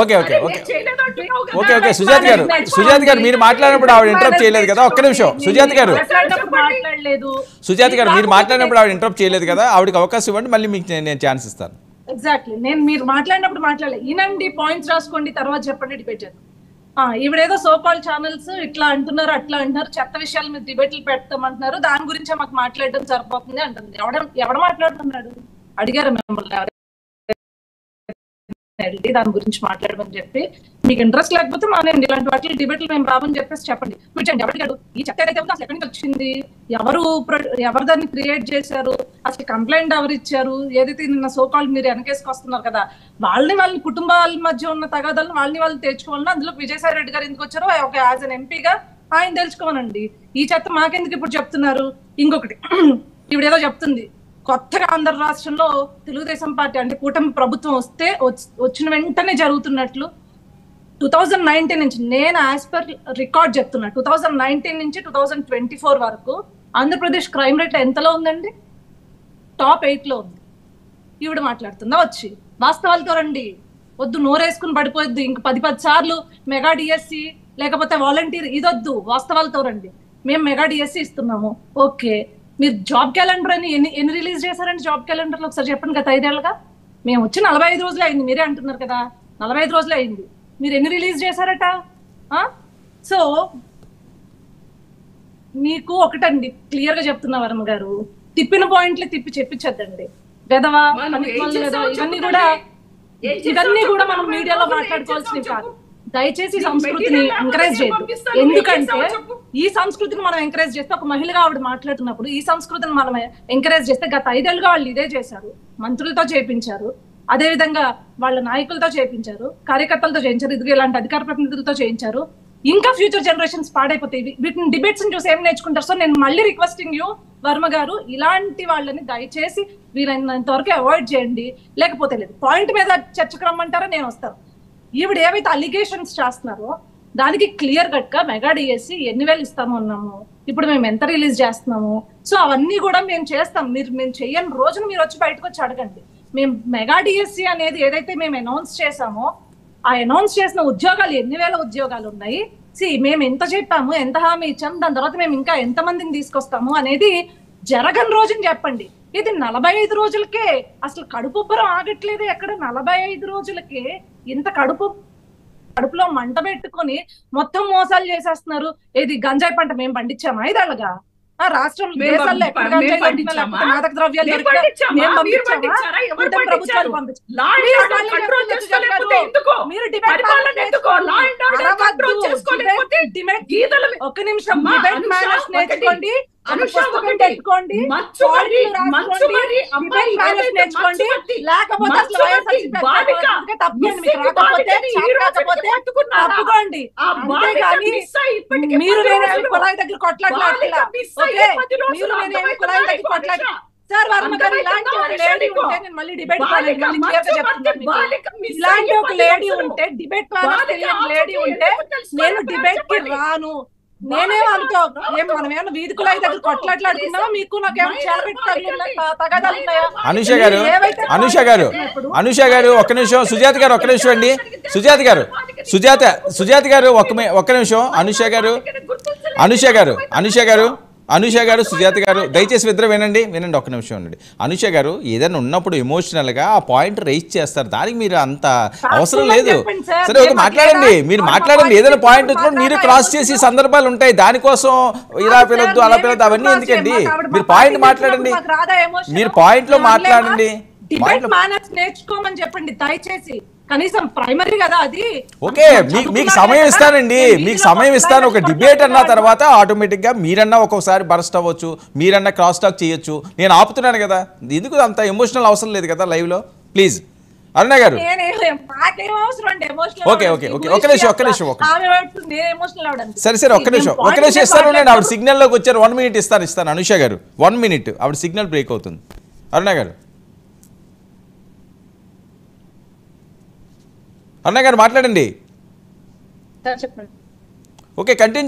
Okay okay okay okay okay Sujatha గారు మీరు మాట్లాడినప్పుడు ఆవిడ ఇంటరప్ట్ చేయలేదు కదా, ఒక్క నిమిషం. సుజాత గారు మీరు మాట్లాడినప్పుడు ఆవిడ ఇంటరప్ట్ చేయలేదు కదా, ఆవిడకి అవకాశం ఇవ్వండి, మళ్ళీ మీకు నేను ఛాన్స్ ఇస్తాను. ఎగ్జాక్ట్లీ, నేను మీరు మాట్లాడినప్పుడు మాట్లాడలేదు. ఈనండి పాయింట్స్ రాసుకోండి, తర్వాత చెప్పండి, డిబేట్ చేద్దాం. ఈవిడేదో సోకాల్ ఛానల్స్ ఇట్లా అంటున్నారు అట్లా అంటున్నారు, చెత్త విషయాలు మీరు డిబేట్లు పెడతామంటున్నారు, దాని గురించే మాకు మాట్లాడడం సరిపోతుంది అంటుంది. ఎవడ మాట్లాడుతున్నాడు? అడిగారు మిమ్మల్ని దాని గురించి మాట్లాడమని చెప్పి? మీకు ఇంట్రెస్ట్ లేకపోతే మానేయండి, ఇలాంటి వాటి డిబేట్లు మేము రామని చెప్పేసి చెప్పండి. కూర్చోండి. ఎవరికాడు ఈ చట్ట ఏదైతే ఉందో అసలు ఎక్కడి నుంచి వచ్చింది, ఎవరు దాన్ని క్రియేట్ చేశారు, అసలు కంప్లైంట్ ఎవరు ఇచ్చారు, ఏదైతే నిన్న సోకాల్ మీరు వెనకేసుకొస్తున్నారు కదా, వాళ్ళని కుటుంబాల మధ్య ఉన్న తగాదాలను వాళ్ళని తెచ్చుకోవాలని, అందులో విజయసాయి రెడ్డి గారు ఎందుకు వచ్చారో ఒక యాజ్ అన్ ఎంపీగా ఆయన తెలుసుకోమనండి. ఈ చెత్త మాకెందుకు ఇప్పుడు చెప్తున్నారు? ఇంకొకటి, ఇవిడేదో చెప్తుంది కొత్తగా ఆంధ్ర రాష్ట్రంలో తెలుగుదేశం పార్టీ అంటే కూటమి ప్రభుత్వం వచ్చిన వెంటనే జరుగుతున్నట్లు. 2019 నుంచి నేను యాజ్ పర్ రికార్డ్ చెప్తున్నా, 2019 నుంచి 2024 వరకు ఆంధ్రప్రదేశ్ క్రైమ్ రేట్ ఎంతలో ఉందండి? టాప్ 8 లో ఉంది. ఈవిడ మాట్లాడుతుందా? వచ్చి వాస్తవాలతో రండి, వద్దు నోరేసుకుని పడిపోద్దు. ఇంక 10 సార్లు మెగా డిఎస్సి లేకపోతే వాలంటీర్ ఇదొద్దు, వాస్తవాలతో రండి. మేము మెగా డిఎస్సి ఇస్తున్నాము, ఓకే. మీరు జాబ్ క్యాలెండర్ అని ఎన్ని రిలీజ్ చేశారండి? జాబ్ క్యాలెండర్ లో ఒకసారి చెప్పండి. గత 5 ఏళ్ళుగా మేము వచ్చి 45 రోజులు అయింది, మీరే అంటున్నారు కదా 45 రోజులు అయింది, మీరు ఎన్ని రిలీజ్ చేశారట? సో మీకు ఒకటండి క్లియర్ గా చెప్తున్నా వర్మ గారు, తిప్పిన పాయింట్లు తిప్పి చెప్పించద్దండి. వెదవా ఇవన్నీ కూడా మనం మీడియాలో మాట్లాడుకోవాల్సినవి కాదు. దయచేసి సంస్కృతిని ఎంకరేజ్ చేయదు. ఎందుకంటే ఈ సంస్కృతిని మనం ఎంకరేజ్ చేస్తే, ఒక మహిళగా ఆవిడ మాట్లాడుతున్నప్పుడు ఈ సంస్కృతిని మనం ఎంకరేజ్ చేస్తే, గత 5 ఏళ్ళుగా వాళ్ళు ఇదే చేశారు. మంత్రులతో చేయించారు, అదే విధంగా వాళ్ళ నాయకులతో చేయించారు, కార్యకర్తలతో చేయించారు, ఇదిగో ఇలాంటి అధికార ప్రతినిధులతో చేయించారు. ఇంకా ఫ్యూచర్ జనరేషన్స్ పాడైపోతాయి. వీటిని డిబేట్స్ చూసి ఏం నేర్చుకుంటారు? సో నేను మళ్ళీ రిక్వెస్టింగ్ యూ వర్మ గారు, ఇలాంటి వాళ్ళని దయచేసి వీలైనంత వరకు అవాయిడ్ చేయండి. లేకపోతే లేదు, పాయింట్ మీద చర్చకు రమ్మంటారా, నేను వస్తాను. ఈవిడ ఏవైతే అలిగేషన్స్ చేస్తున్నారో దానికి క్లియర్ కట్ గా మెగా డిఎస్సి ఎన్ని వేలు ఇస్తాము అన్నాము, ఇప్పుడు మేము ఎంత రిలీజ్ చేస్తున్నాము, సో అవన్నీ కూడా మేము చేస్తాం. మేము చెయ్యని రోజున మీరు వచ్చి బయటకు వచ్చి అడగండి. మేము మెగా డిఎస్సి అనేది ఏదైతే మేము అనౌన్స్ చేసామో, ఆ అనౌన్స్ చేసిన ఉద్యోగాలు ఎన్ని వేల ఉద్యోగాలు ఉన్నాయి, మేము ఎంత చెప్పాము, ఎంత హామీ ఇచ్చాము, దాని తర్వాత మేము ఇంకా ఎంత మందిని తీసుకొస్తాము అనేది జరగని రోజుని చెప్పండి. ఇది 45 రోజులకే అసలు కడుపుబ్బరం ఆగట్లేదు ఎక్కడ. 45 రోజులకే ఇంత కడుపులో మంట పెట్టుకొని మొత్తం మోసాలు చేసేస్తున్నారు. ఏది గంజాయి పంట మేము పండించామా? 5 ఏళ్ళగా రాష్ట్రం దేశాల్లో ఎక్కడ గంజాయి పండించినా, మాదక ద్రవ్యాలు ప్రభుత్వాలు ఒక్క నిమిషం నేర్చుకోండి, పెట్టుకోండి, తప్పుకోండి. మీరు నేను కుళాయి దగ్గర కొట్లాడలా, మీరు నేను కుళాయి దగ్గర కొట్లాడి సార్ వర్మ గారు, ఇలాంటి ఒక లేడీ ఉంటే నేను మళ్ళీ డిబేట్ ఇలాంటి ఒక లేడీ ఉంటే డిబేట్ లేడీ ఉంటే నేను డిబేట్ కి రాను. నేనేమనుకో మనం ఏమన్నా వీధి కుళాయి దగ్గర కొట్లాడుతున్నామా? మీకు నాకేమో తగాదాలు ఉన్నాయా? అనుష గారు ఒక్క నిమిషం. సుజాత గారు ఒక్క నిమిషం అండి. సుజాత గారు ఒక్క నిమిషం. అనుష గారు సుజాత గారు దయచేసి ఇద్దరు వినండి ఒక్క నిమిషం ఉండండి. అనుష గారు ఏదైనా ఉన్నప్పుడు ఎమోషనల్ గా ఆ పాయింట్ రైజ్ చేస్తారు, దానికి మీరు అంత అవసరం లేదు. సరే ఓకే, మాట్లాడండి, మీరు మాట్లాడండి. ఏదైనా పాయింట్ వచ్చినప్పుడు మీరు క్రాస్ చేసి సందర్భాలు ఉంటాయి, దానికోసం ఇలా పిలవద్దు అలా పిలవద్దు అవన్నీ ఎందుకండి. మీరు పాయింట్ మాట్లాడండి, మీరు పాయింట్ లో మాట్లాడండి, నేర్చుకోమని చెప్పండి దయచేసి. కనీసం ప్రైమరీ కదా అది. ఓకే, మీకు సమయం ఇస్తానండి, మీకు సమయం ఇస్తాను. ఒక డిబేట్ అన్న తర్వాత ఆటోమేటిక్ గా మీరన్నా ఒక్కొక్కసారి బరస్ట్ అవ్వచ్చు, మీరన్నా క్రాస్ టాక్ చేయొచ్చు. నేను ఆపుతున్నాను కదా, ఎందుకు అంత ఎమోషనల్ అవసరం లేదు కదా లైవ్ లో. ప్లీజ్ అరుణ గారు. ఓకే ఓకే ఓకే ఒక్క నిమిషం సరే ఒక్క నిమిషం ఇస్తాను. ఆవిడ సిగ్నల్ లోకి వచ్చారు, 1 minute ఇస్తాను. అనుష గారు 1 minute, ఆవిడ సిగ్నల్ బ్రేక్ అవుతుంది. అరుణ గారు మాట్లాడండి. Okay, continue.